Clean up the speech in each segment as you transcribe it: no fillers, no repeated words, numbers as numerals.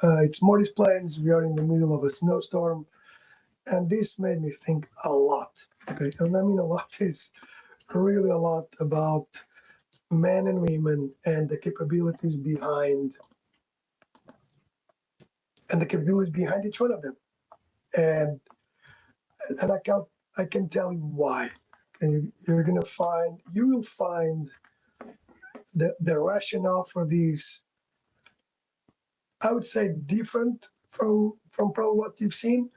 It's Morris Plains. We are in the middle of a snowstorm, and this made me think a lot. Okay, and I mean a lot is really a lot about men and women and the capabilities behind each one of them, and I can tell you why. And you will find the rationale for these, I would say, different from probably what you've seen,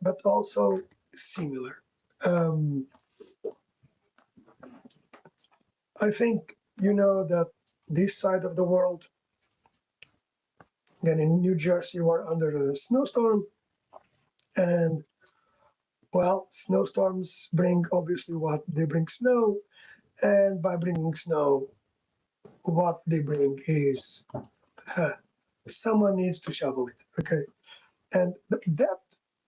but also similar. Um, I think you know that this side of the world, again in New Jersey, we're under a snowstorm, and well, snowstorms bring obviously what they bring snow, and by bringing snow, what they bring is uh, someone needs to shovel it. Okay, and that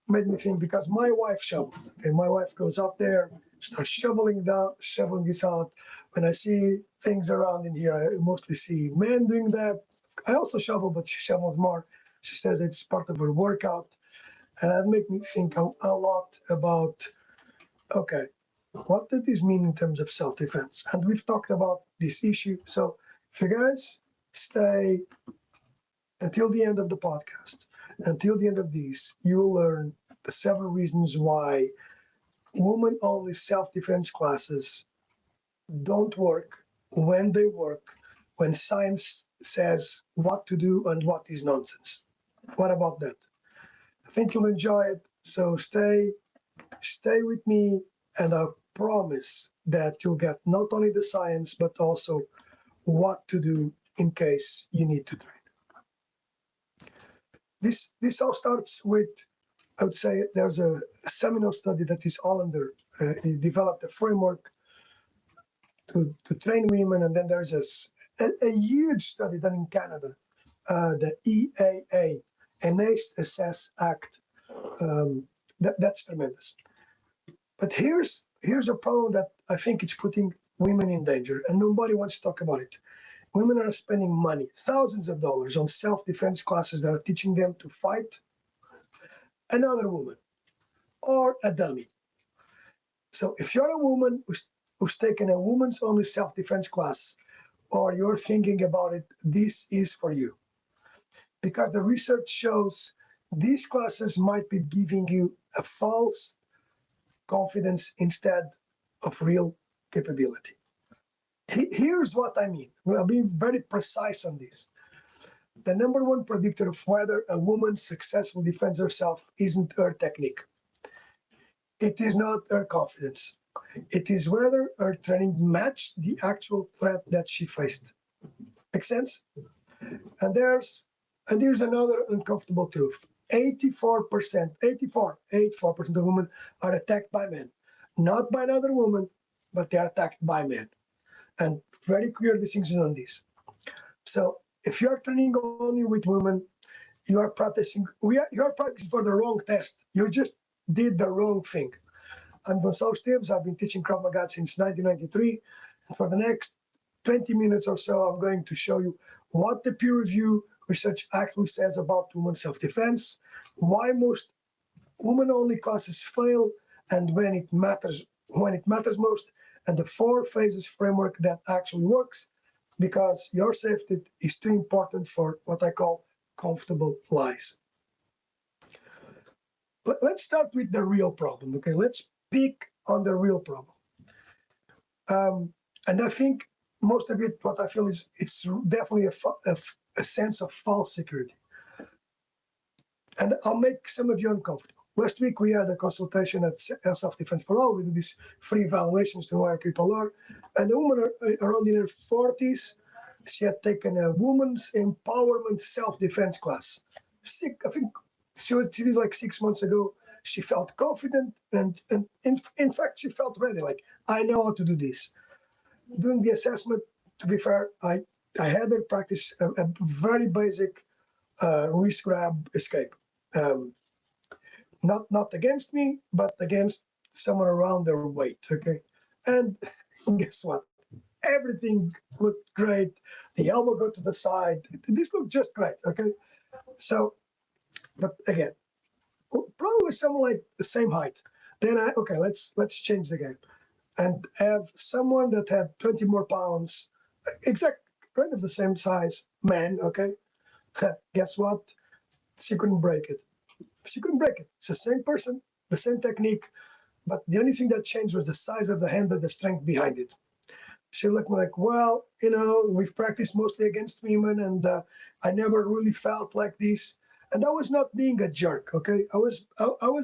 made me think because my wife shovels. Okay, my wife goes out there, starts shoveling this out. When I see things around in here, I mostly see men doing that. I also shovel, but she shovels more. She says it's part of her workout, and that made me think a lot about, okay, what does this mean in terms of self-defense? And we've talked about this issue. So if you guys stay until the end of the podcast, until the end of this, you will learn the several reasons why women-only self-defense classes don't work when they work, when science says what to do and what is nonsense. What about that? I think you'll enjoy it. So stay with me, and I promise that you'll get not only the science, but also what to do in case you need to train. This all starts with, I would say, there's a seminal study that this Hollander he developed a framework to train women, and then there's a huge study done in Canada, the EAA, Enhanced Assess Act. That's tremendous. But here's a problem that I think it's putting women in danger, and nobody wants to talk about it. Women are spending money, thousands of dollars, on self-defense classes that are teaching them to fight another woman or a dummy. So if you're a woman who's taken a woman's only self-defense class, or you're thinking about it, this is for you. Because the research shows these classes might be giving you a false confidence instead of real capability. Here's what I mean. I'll be very precise on this. The number one predictor of whether a woman successfully defends herself isn't her technique. It is not her confidence. It is whether her training matched the actual threat that she faced. Make sense? And here's another uncomfortable truth. 84% of women are attacked by men. Not by another woman, but they are attacked by men. And very clear distinctions on this. So if you are training only with women, you are practicing for the wrong test. You just did the wrong thing. I'm Gonçalo Esteves. I've been teaching Krav Maga since 1993. And for the next 20 minutes or so, I'm going to show you what the peer review research actually says about women's self-defense, why most women-only classes fail, and when it matters most, and the 4 phases framework that actually works, because your safety is too important for what I call comfortable lies. Let's start with the real problem, okay? Let's pick on the real problem. And I think most of it, what I feel is it's definitely a sense of false security. And I'll make some of you uncomfortable. Last week, we had a consultation at Self-Defense for All. We do these free evaluations to know where people are. And a woman around in her 40s, she had taken a woman's empowerment self-defense class. I think she did like 6 months ago. She felt confident, and in fact, she felt ready. Like, I know how to do this. During the assessment, to be fair, I had her practice a very basic wrist grab escape. Not against me, but against someone around their weight, okay? And guess what? everything looked great. The elbow go to the side. This looked just great. Okay, so but again, probably with someone like the same height. Then let's change the game and have someone that had 20 more pounds, exact kind of the same size man. Okay, guess what? She couldn't break it. She couldn't break it. It's the same person, the same technique, but the only thing that changed was the size of the hand and the strength behind it. She looked like, well, we've practiced mostly against women, and I never really felt like this. And I was not being a jerk, okay? I was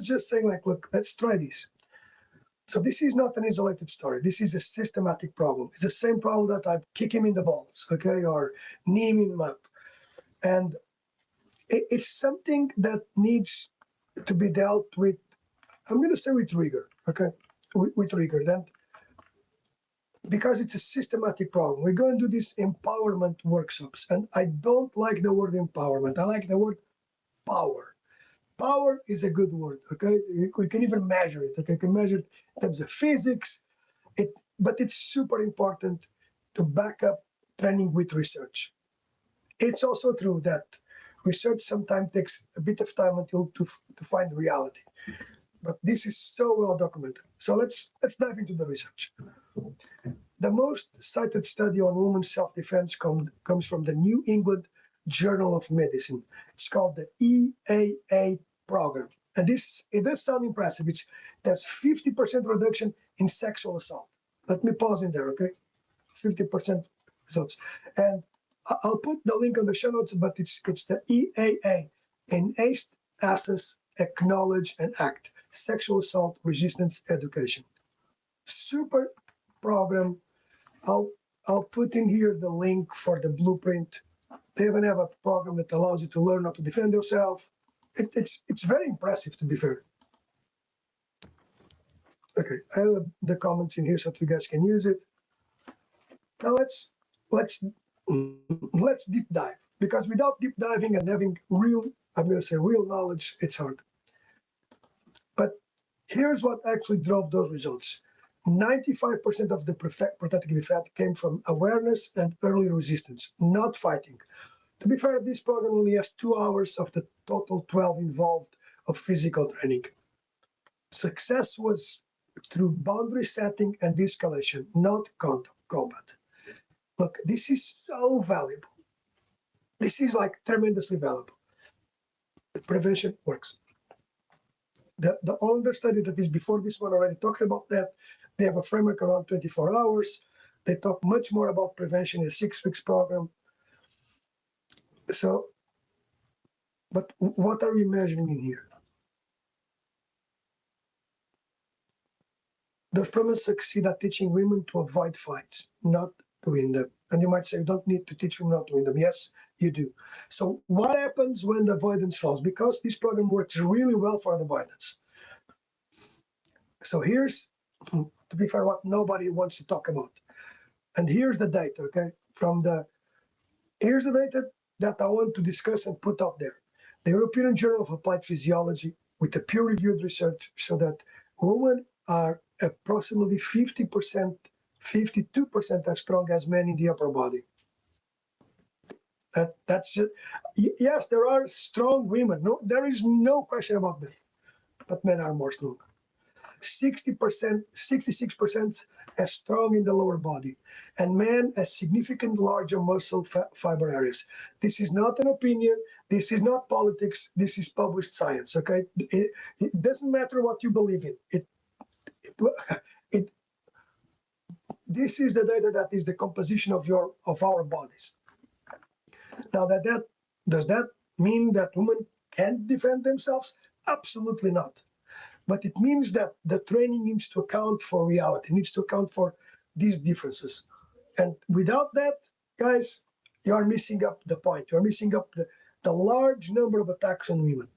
just saying, like, look, let's try this. So this is not an isolated story. This is a systematic problem. It's the same problem that I'd kick him in the balls, okay, or knee him up. And it's something that needs to be dealt with, I'm going to say with rigor, okay? With rigor. Then, because it's a systematic problem, we're going to do these empowerment workshops. And I don't like the word empowerment. I like the word power. Power is a good word, okay? We can even measure it. Okay, you can measure it in terms of physics. But it's super important to back up training with research. It's also true that research sometimes takes a bit of time until to find reality. But this is so well documented. So let's dive into the research. The most cited study on women's self-defense comes from the New England Journal of Medicine. It's called the EAA program. And it does sound impressive. There's 50% reduction in sexual assault. Let me pause in there, okay? 50% results. And I'll put the link on the show notes, but it's the EAA, Enhanced Access, Acknowledge, and Act, Sexual Assault Resistance Education. Super program. I'll put in here the link for the blueprint. They even have a program that allows you to learn how to defend yourself. It's very impressive, to be fair. Okay, I have the comments in here so that you guys can use it. Now let's deep dive, because without deep diving and having real knowledge, it's hard. But here's what actually drove those results. 95% of the protective effect came from awareness and early resistance, not fighting. To be fair, this program only has 2 hours of the total 12 involved of physical training. Success was through boundary setting and de-escalation, not combat. Look, this is so valuable. This is like tremendously valuable. The prevention works. The older study that is before this one already talked about that. They have a framework around 24 hours. They talk much more about prevention in a 6 weeks program. So, but what are we measuring in here? Does programs succeed at teaching women to avoid fights, not to win them? And you might say, you don't need to teach women not to win them. Yes, you do. So what happens when the avoidance falls? Because this program works really well for the avoidance. So here's, to be fair, what nobody wants to talk about. And here's the data, okay? Here's the data that I want to discuss and put up there. The European Journal of Applied Physiology, with the peer-reviewed research, show that women are approximately 50%, 52% as strong as men in the upper body. That's just, yes, there are strong women. No, there is no question about that. But men are more strong. 60%, 66% as strong in the lower body, and men as significant larger muscle fiber areas. This is not an opinion. This is not politics. This is published science. Okay, it doesn't matter what you believe in. This is the data that is the composition of our bodies. Now, does that mean that women can't defend themselves? Absolutely not. But it means that the training needs to account for reality, needs to account for these differences. And without that, guys, you are missing up the point. You are missing up the large number of attacks on women.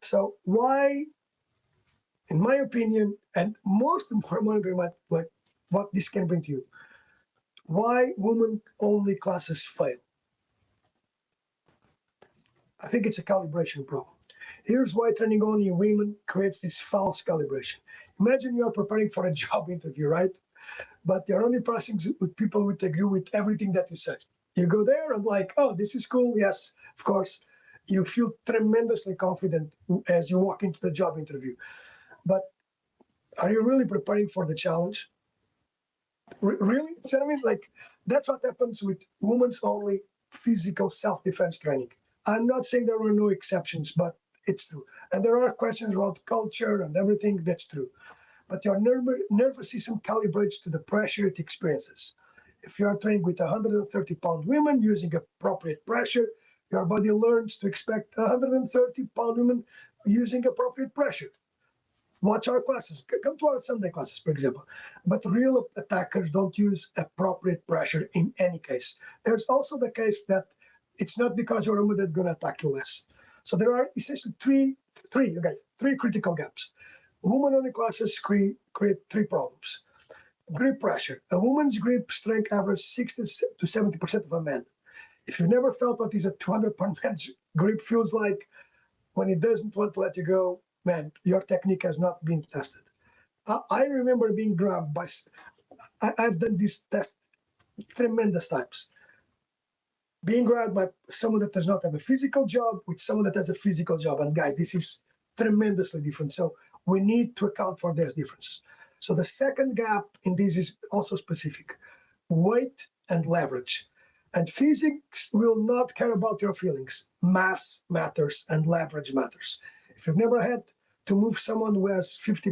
So why, in my opinion, and most importantly, like what this can bring to you, why women-only classes fail? I think it's a calibration problem. Here's why training only women creates this false calibration. Imagine you're preparing for a job interview, right? but you're only pressing with people who agree with everything that you say. You go there and like, oh, this is cool. Yes, of course. You feel tremendously confident as you walk into the job interview. But are you really preparing for the challenge? Really? See what I mean? Like, that's what happens with women's only physical self-defense training. I'm not saying there are no exceptions, but it's true. And there are questions about culture and everything. That's true. But your nervous system calibrates to the pressure it experiences. If you are trained with 130-pound women using appropriate pressure, your body learns to expect 130-pound women using appropriate pressure. Watch our classes. Come to our Sunday classes, for example. But real attackers don't use appropriate pressure in any case. There's also the case that it's not because you're a woman that's going to attack you less. So there are essentially three critical gaps. Woman-only classes create three problems. Grip pressure. A woman's grip strength averages 60 to 70% of a man. If you've never felt what is a 200-pound man's grip feels like when he doesn't want to let you go, man, your technique has not been tested. I remember being grabbed by, I've done this test tremendous times. Being grabbed by someone that does not have a physical job with someone that has a physical job. And guys, this is tremendously different. So we need to account for those differences. So the second gap in this is also specific: weight and leverage. And physics will not care about your feelings. Mass matters and leverage matters. If you've never had to move someone who has 50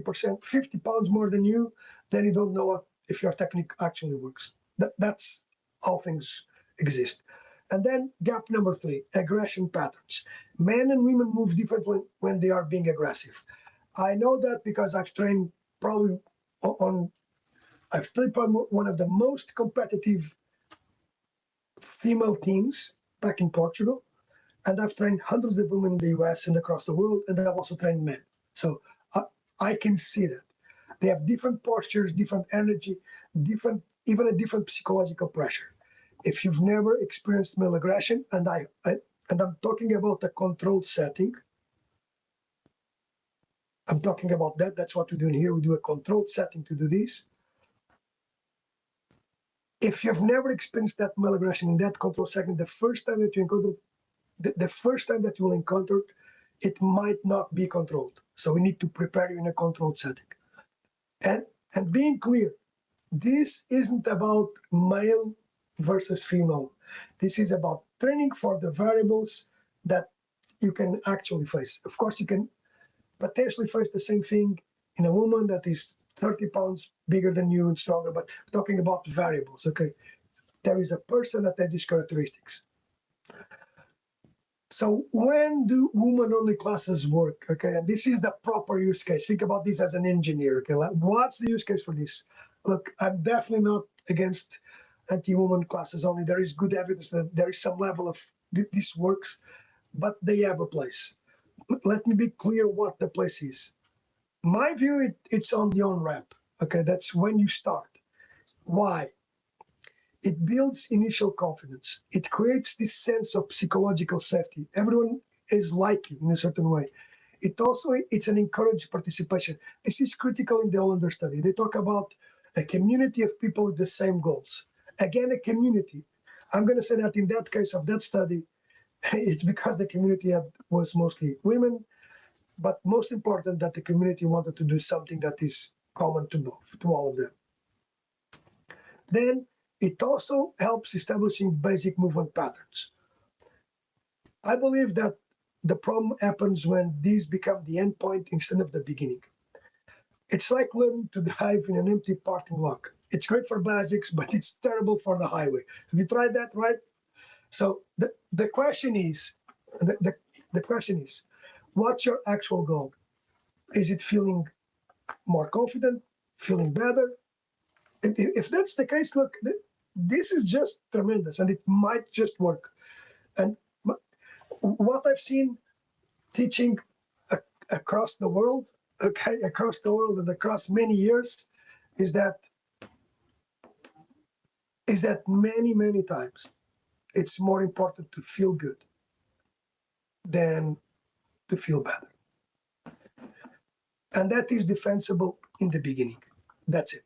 pounds more than you, then you don't know if your technique actually works. That's how things exist. And then gap number 3, aggression patterns. Men and women move differently when they are being aggressive. I know that because I've trained probably one of the most competitive female teams back in Portugal, and I've trained hundreds of women in the US and across the world, and I've also trained men. So I can see that. They have different postures, different energy, even a different psychological pressure. If you've never experienced male aggression, and I'm talking about a controlled setting, I'm talking about that. That's what we're doing here. We do a controlled setting to do this. If you've never experienced that male aggression in that controlled setting, the first time that you will encounter it might not be controlled. So we need to prepare you in a controlled setting. And being clear, this isn't about male versus female. This is about training for the variables that you can actually face. Of course, you can potentially face the same thing in a woman that is 30 pounds bigger than you and stronger, but talking about variables, okay? There is a person that has these characteristics. So when do woman-only classes work? Okay, and this is the proper use case. Think about this as an engineer. Okay, like, what's the use case for this? Look, I'm definitely not against anti-woman classes only. There is good evidence that there is some level of this works, but they have a place. Let me be clear what the place is. My view, it's on the on-ramp. Okay, that's when you start. Why? It builds initial confidence. It creates this sense of psychological safety. Everyone is like you in a certain way. It's an encouraged participation. This is critical in the Hollander study. They talk about a community of people with the same goals. Again, a community. I'm going to say that in that case of that study, it's because the community was mostly women, but most important that the community wanted to do something that is common to all of them. Then it also helps establishing basic movement patterns. I believe that the problem happens when these become the end point instead of the beginning. It's like learning to drive in an empty parking lot. It's great for basics, but it's terrible for the highway. Have you tried that, right? So the question is, what's your actual goal? Is it feeling more confident, feeling better? If that's the case, look, this is just tremendous, and it might just work. And what I've seen teaching across the world, and across many years, is that many times it's more important to feel good than to feel better. And that is defensible in the beginning. That's it.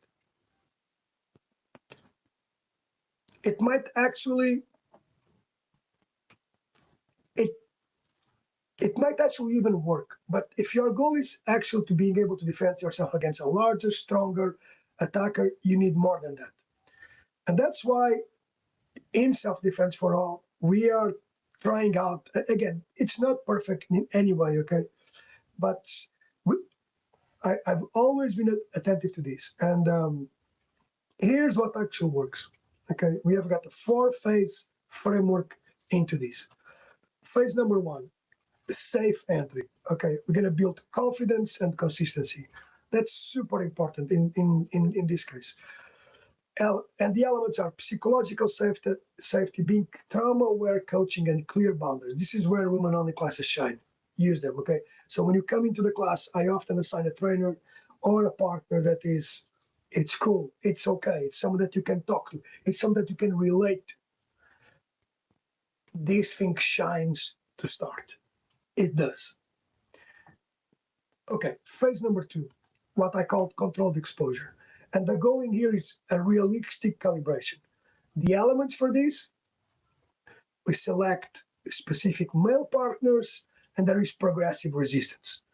it might actually it it might actually even work. But if your goal is actually to being able to defend yourself against a larger, stronger attacker, you need more than that. And that's why in self-defense for all, we are trying out, again, it's not perfect in any way, okay? But we, I've always been attentive to this. And here's what actually works. Okay, we have got a 4-phase framework into this. Phase number 1, the safe entry. Okay, we're going to build confidence and consistency. That's super important in this case. And the elements are psychological safety, being trauma-aware coaching, and clear boundaries. This is where women-only classes shine. Use them, okay? So when you come into the class, I often assign a trainer or a partner that is, it's cool, it's okay, it's someone that you can talk to, it's someone that you can relate to. This thing shines to start. It does. Okay, phase number 2, what I call controlled exposure. And the goal in here is a realistic calibration. The elements for this, we select specific male partners, and there is progressive resistance.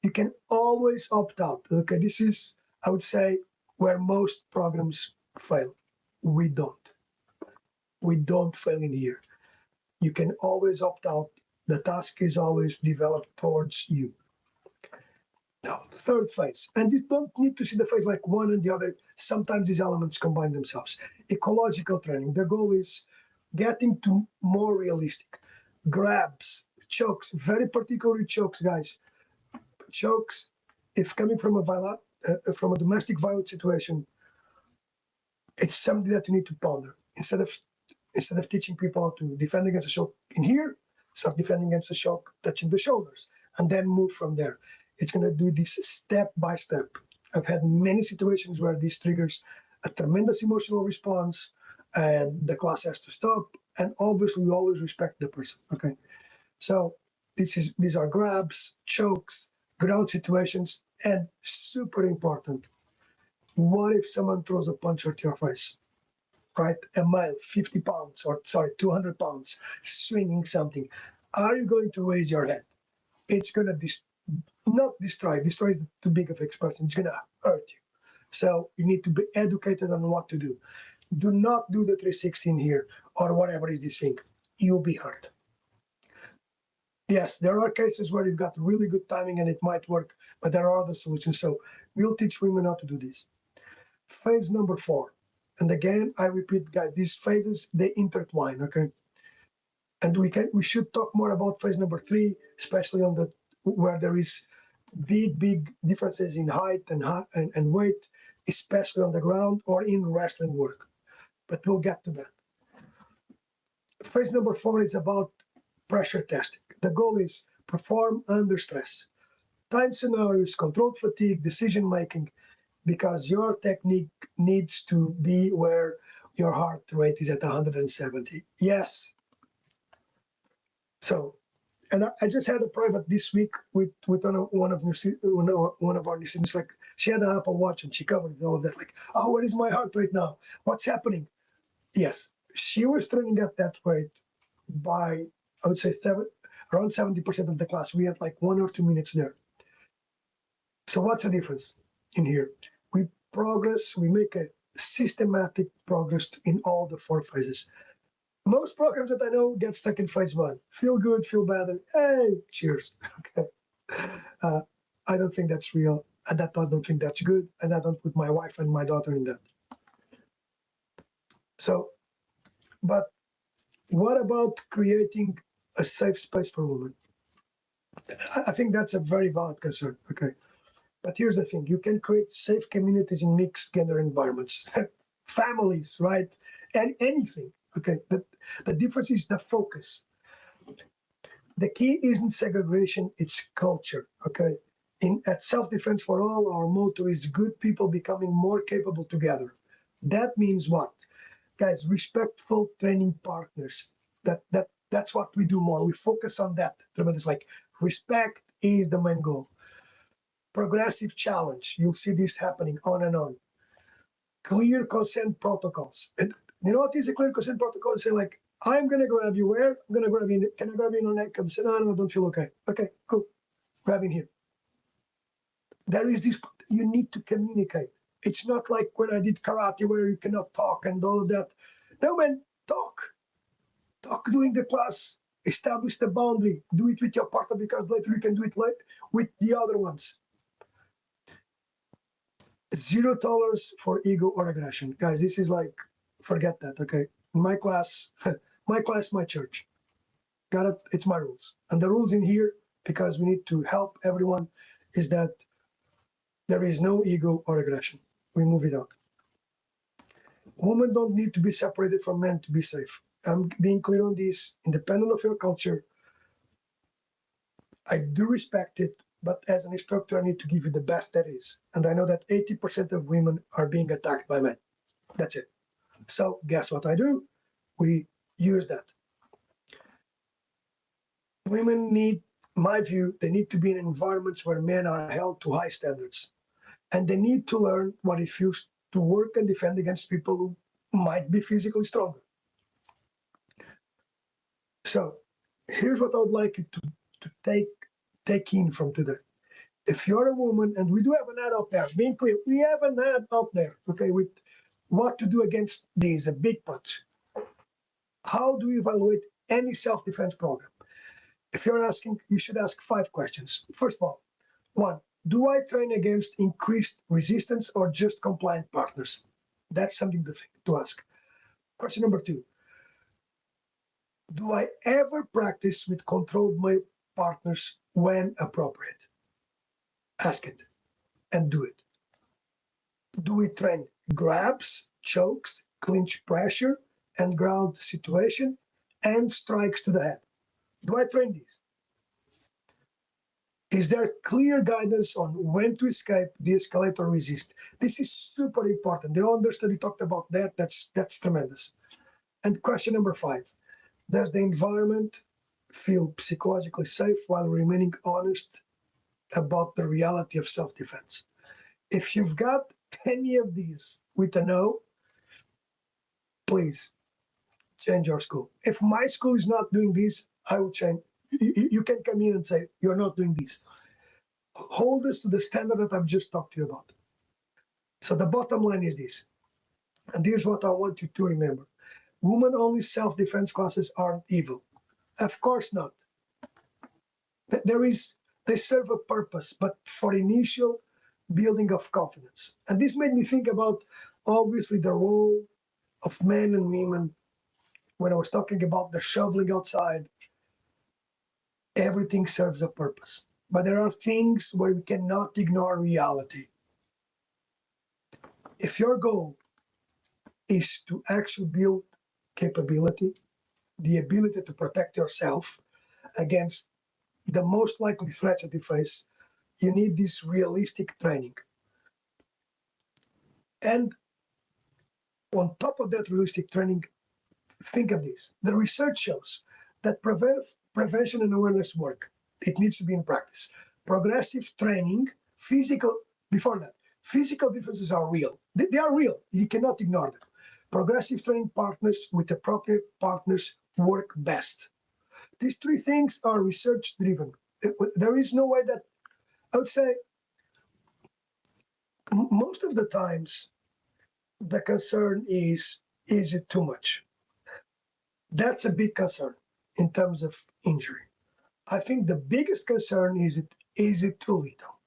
You can always opt out. Okay, this is, I would say, where most programs fail. We don't. We don't fail in here. You can always opt out. The task is always developed towards you. Now, third phase, and you don't need to see the phase like one and the other. Sometimes these elements combine themselves. Ecological training. The goal is getting to more realistic grabs, chokes, very particularly chokes, guys. Chokes, if coming from a domestic violence situation, it's something that you need to ponder. Instead of teaching people how to defend against a choke in here, start defending against a choke, touching the shoulders, and then move from there. It's going to do this step by step. I've had many situations where this triggers a tremendous emotional response, and the class has to stop. And obviously, we always respect the person. Okay, so these are grabs, chokes, ground situations, and super important. What if someone throws a punch at your face? Right, a male, 50 pounds, or sorry, 200 pounds, swinging something. Are you going to raise your head? It's going to not destroy is too big of an expression. It's going to hurt you. So you need to be educated on what to do. Do not do the 360 here or whatever is this thing. You'll be hurt. Yes, there are cases where you've got really good timing and it might work, but there are other solutions. So we'll teach women how to do this. Phase number 4. And again, I repeat, guys, these phases, they intertwine, okay? And we should talk more about phase number 3, especially on the where there is big differences in height and weight, especially on the ground or in wrestling work. But we'll get to that. Phase number 4 is about pressure testing. The goal is perform under stress. Time scenarios, controlled fatigue, decision making, because your technique needs to be where your heart rate is at 170. Yes. So, and I just had a private this week with one of our new students. Like, she had an Apple Watch and she covered all of that. Like, oh, what is my heart rate now? What's happening? Yes, she was training at that rate by, I would say, around 70% of the class. We had like 1 or 2 minutes there. So what's the difference in here? We progress. We make a systematic progress in all the 4 phases. Most programs that I know get stuck in phase 1. Feel good, feel better. Hey, cheers. Okay. I don't think that's real, and I don't think that's good, and I don't put my wife and my daughter in that. So, but what about creating a safe space for women? I think that's a very valid concern. Okay. But here's the thing, you can create safe communities in mixed gender environments, families, right? And anything. Okay. The difference is the focus. The key isn't segregation, it's culture. Okay. At Self-Defense for All, our motto is good people becoming more capable together. That means what? Guys, respectful training partners. That's what we do more. We focus on that. It's like respect is the main goal. Progressive challenge. You'll see this happening on and on. Clear consent protocols. You know what is a clear consent protocol? Say like, I'm gonna grab you where? I'm gonna grab you. Can I grab you in your neck? And say, no, no, I don't feel okay. Okay, cool. Grab in here. There is this. You need to communicate. It's not like when I did karate where you cannot talk and all of that. No, man, talk. Talk during the class. Establish the boundary. Do it with your partner because later you can do it with the other ones. Zero tolerance for ego or aggression. Guys, this is like, forget that, okay? My class, my church. Got it? It's my rules. And the rules in here, because we need to help everyone, is that there is no ego or aggression. We move it out. Women don't need to be separated from men to be safe. I'm being clear on this, independent of your culture. I do respect it, but as an instructor, I need to give you the best that is. And I know that 80% of women are being attacked by men. That's it. So guess what I do? We use that. Women need, my view, they need to be in environments where men are held to high standards. And they need to learn what it feels to work and defend against people who might be physically stronger. So here's what I would like you to take in from today. If you're a woman, and we do have an ad out there, being clear, we have an ad out there, okay, with what to do against these, a big punch. How do you evaluate any self-defense program? If you're asking, you should ask 5 questions. First of all, 1, do I train against increased resistance or just compliant partners? That's something to ask. Question number 2, do I ever practice with controlled male partners when appropriate? Ask it and do it. Do we train grabs, chokes, clinch pressure, and ground situation, and strikes to the head? Do I train these? Is there clear guidance on when to escape, de-escalate, or resist? This is super important. The other study talked about that. That's tremendous. And question number 5, does the environment feel psychologically safe while remaining honest about the reality of self-defense? If you've got any of these with a no, please change your school. If my school is not doing this, I will change. You can come in and say, you're not doing this. Hold us to the standard that I've just talked to you about. So the bottom line is this, and here's what I want you to remember. Women-only self-defense classes aren't evil. Of course not. They serve a purpose, but for initial building of confidence. And this made me think about, obviously, the role of men and women when I was talking about the shoveling outside. Everything serves a purpose. But there are things where we cannot ignore reality. If your goal is to actually build capability, the ability to protect yourself against the most likely threats that you face, you need this realistic training. And on top of that realistic training, think of this. The research shows that prevention and awareness work. It needs to be in practice. Progressive training, before that, physical differences are real. They are real. You cannot ignore them. Progressive training partners with appropriate partners work best. These 3 things are research driven. There is no way that, I would say, most of the times, the concern is it too much? That's a big concern in terms of injury. I think the biggest concern is it too little?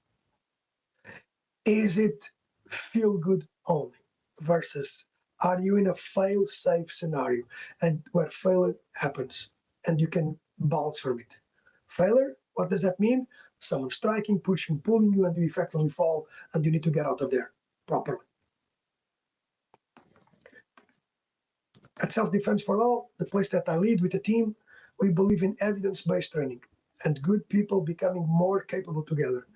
Is it feel good only versus are you in a fail safe scenario and where failure happens and you can bounce from it? Failure, what does that mean? Someone striking, pushing, pulling you, and you effectively fall and you need to get out of there properly. At Self-Defense for All, the place that I lead with the team, we believe in evidence-based training and good people becoming more capable together.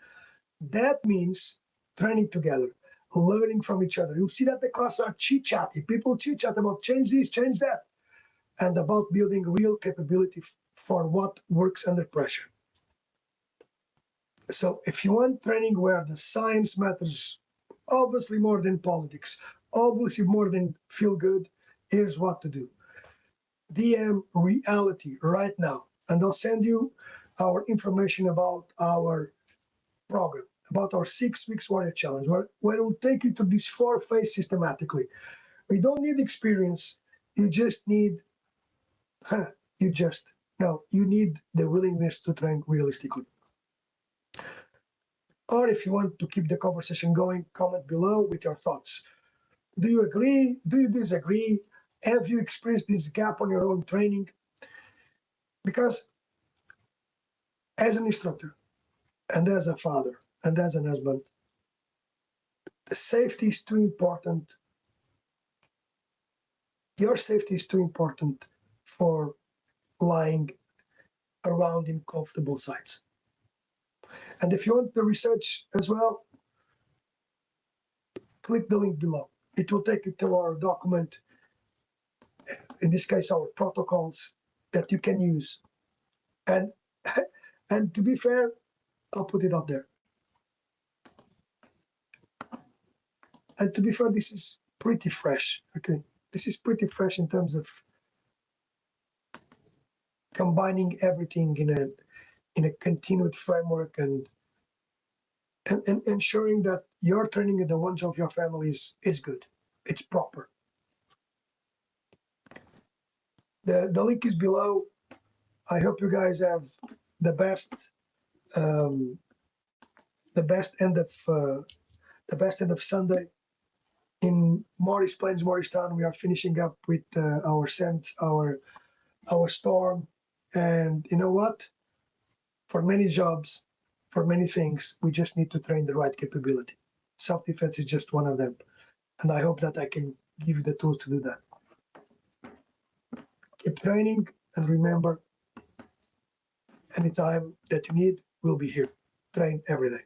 That means training together, learning from each other. You'll see that the classes are chit-chatty. People chit-chat about change this, change that, and about building real capability for what works under pressure. So if you want training where the science matters, obviously more than politics, obviously more than feel good, here's what to do. DM reality right now, and I'll send you our information about our program, about our 6 weeks warrior challenge, where we'll take you to these 4 phases systematically. We don't need experience. You just need, you need the willingness to train realistically. Or if you want to keep the conversation going, comment below with your thoughts. Do you agree? Do you disagree? Have you experienced this gap on your own training? Because as an instructor, and as a father, and as an husband, the safety is too important. Your safety is too important for lying around in comfortable sites. And if you want the research as well, click the link below. It will take you to our document, in this case, our protocols that you can use. And and to be fair, I'll put it out there. And to be fair, this is pretty fresh. Okay, this is pretty fresh in terms of combining everything in a continued framework and ensuring that your training and the ones of your families is good. It's proper. The link is below. I hope you guys have the best end of Sunday. In Morris Plains, Morristown, we are finishing up with our scent, our storm, and you know what? For many jobs, for many things, we just need to train the right capability. Self-defense is just one of them, and I hope that I can give you the tools to do that. Keep training, and remember, anytime that you need, we'll be here. Train every day.